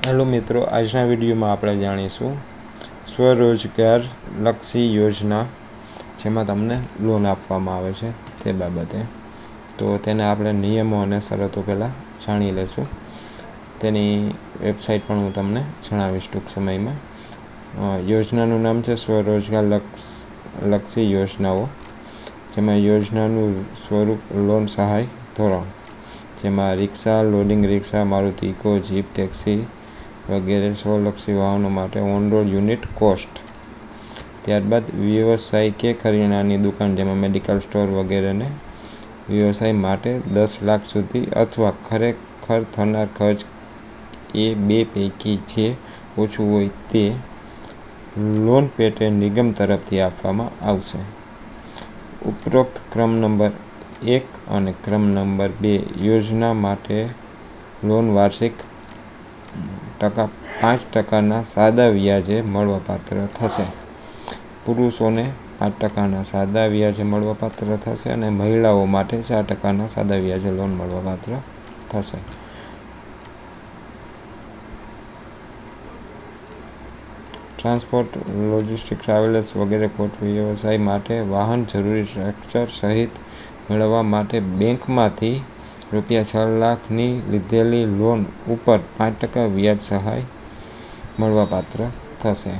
Hello મિત્રો, આજના વિડીયોમાં આપણે જાણીશું સ્વરોજગાર લક્ષી યોજના જેમાં તમને લોન આપવામાં આવે છે તે બાબતે. તો તેને આપણે નિયમો અને શરતો પહેલાં જાણી લઈશું. તેની વેબસાઇટ પણ હું તમને જણાવીશ ટૂંક સમયમાં. યોજનાનું નામ છે સ્વરોજગાર લક્ષી યોજનાઓ, જેમાં યોજનાનું સ્વરૂપ લોન સહાય ધોરણ, જેમાં રિક્ષા, લોડિંગ રિક્ષા, મારુતિ ઇકો, જીપ, ટેક્સી વગેરે સ્વલક્ષી વાહનો માટે ઓન રોડ યુનિટ કોસ્ટ. ત્યારબાદ વ્યવસાય કે કરિયાણાની દુકાન જેમાં મેડિકલ સ્ટોર વગેરેને વ્યવસાય માટે 10 લાખ સુધી અથવા ખરેખર થનાર ખર્ચ એ બે પૈકી જે ઓછું હોય તે લોન પેટે નિગમ તરફથી આપવામાં આવશે. ઉપરોક્ત ક્રમ નંબર 1 અને ક્રમ નંબર 2 યોજના માટે લોન વાર્ષિક 5% સાદા વ્યાજે મળવાપાત્ર થશે. પુરુષોને 5% સાદા વ્યાજે મળવાપાત્ર થશે અને મહિલાઓ માટે 4% સાદા વ્યાજે લોન મળવાપાત્ર થશે. ટ્રાન્સપોર્ટ, લોજિસ્ટિક, ટ્રાવેલ્સ વગેરે કોટ વ્યવસાય માટે વાહન જરૂરી સ્ટ્રક્ચર સહિત મેળવવા માટે બેંકમાંથી રૂપિયા 6 લાખની લીધેલી લોન ઉપર 5% વ્યાજ સહાય મળવાપાત્ર થશે.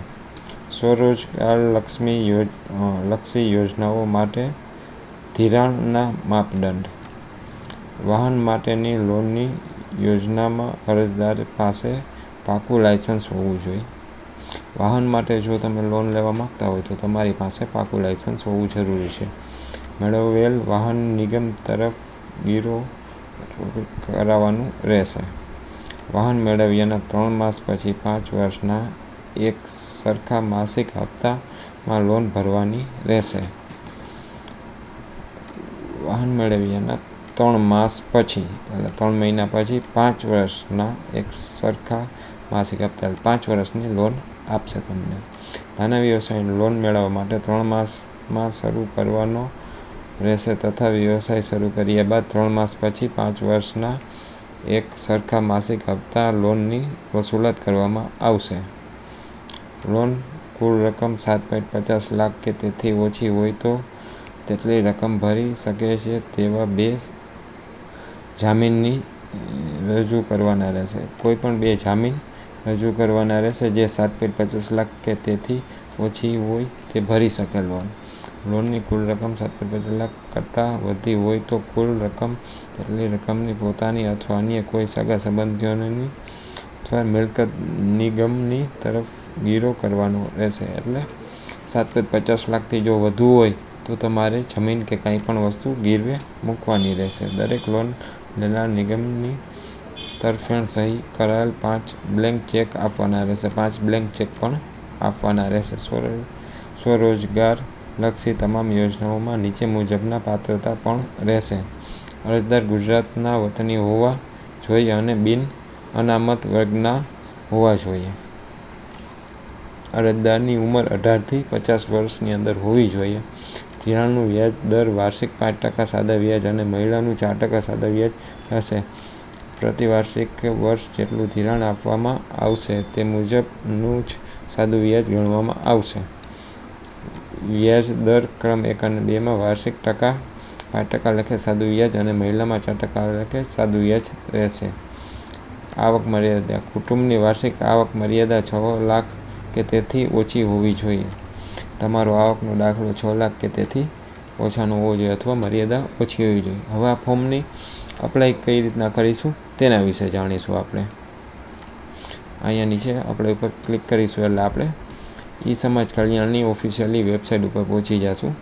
સ્વરોજગાર લક્ષી યોજનાઓ માટે ધિરાણના માપદંડ. વાહન માટેની લોનની યોજનામાં અરજદાર પાસે પાકું લાયસન્સ હોવું જોઈએ. વાહન માટે જો તમે લોન લેવા માંગતા હોય તો તમારી પાસે પાકું લાયસન્સ હોવું જરૂરી છે. મેળવેલ વાહન નિગમ તરફ ગીરો કરાવવાનું રહેશે. વાહન મેળવ્યાના 3 માસ પછી 5 વર્ષના એક સરખા માસિક હપ્તામાં લોન ભરવાની રહેશે. વાહન મેળવ્યાના 3 માસ પછી એટલે 3 મહિના પછી 5 વર્ષના એક સરખા માસિક હપ્તા 5 વર્ષની લોન આપશે તમને. નાના વ્યવસાયની લોન મેળવવા માટે 3 માસમાં શરૂ કરવાનો રહેશે તથા વ્યવસાય શરૂ કર્યા બાદ 3 માસ પછી 5 વર્ષના એક સરખા માસિક હપ્તા લોનની વસૂલાત કરવામાં આવશે. લોન કુલ રકમ 7.50 લાખ કે તેથી ઓછી હોય તો તેટલી રકમ ભરી શકે છે તેવા 2 જામીનની રજૂ કરવાના રહેશે. કોઈ પણ 2 જામીન રજૂ કરવાના રહેશે જે 7.50 લાખ કે તેથી ઓછી હોય તે ભરી શકે. લોનની કુલ રકમ 7.50 લાખ કરતાં વધી હોય તો કુલ રકમ તેટલી રકમની પોતાની અથવા અન્ય કોઈ સગા સંબંધીઓની અથવા મિલકત નિગમની તરફ ગીરો કરવાનો રહેશે. એટલે 7.50 લાખથી જો વધુ હોય તો તમારે જમીન કે કંઈ પણ વસ્તુ ગીરવે મૂકવાની રહેશે. દરેક લોન લેનાર નિગમની તરફેણ સહી કરાયેલ 5 બ્લેન્ક ચેક આપવાના રહેશે. 5 બ્લેન્ક ચેક પણ આપવાના રહેશે. સ્વરોજગાર લક્ષી તમામ યોજનાઓમાં નીચે મુજબના પાત્રતા પણ રહેશે. અરજદાર ગુજરાતના વતની હોવા જોઈએ અને બિન અનામત વર્ગના હોવા જોઈએ. અરજદારની ઉંમર 18 થી 50 વર્ષની અંદર હોવી જોઈએ. ધિરાણનું વ્યાજ દર વાર્ષિક 5% સાદા વ્યાજ અને મહિલાનું 4% સાદા વ્યાજ હશે. પ્રતિ વાર્ષિક વર્ષ જેટલું ધિરાણ આપવામાં આવશે તે મુજબનું જ સાદું વ્યાજ ગણવામાં આવશે. વ્યાજ દર ક્રમ 1 અને 2 માં વાર્ષિક 5% લેખે સાદું વ્યાજ અને મહિલામાં 4% લેખે સાદું વ્યાજ રહેશે. આવક મર્યાદા. કુટુંબની વાર્ષિક આવક મર્યાદા 6 લાખ કે તેથી ઓછી હોવી જોઈએ. તમારો આવકનો દાખલો 6 લાખ કે તેથી ઓછાનો હોવો જોઈએ અથવા મર્યાદા ઓછી હોવી જોઈએ. હવે આ ફોર્મની અપ્લાય કઈ રીતના કરીશું તેના વિશે જાણીશું આપણે. અહીંયા નીચે આપણે ઉપર ક્લિક કરીશું એટલે આપણે ઈ સમાજ કલ્યાણની ઓફિશિયલી વેબસાઇટ ઉપર પહોંચી જશું.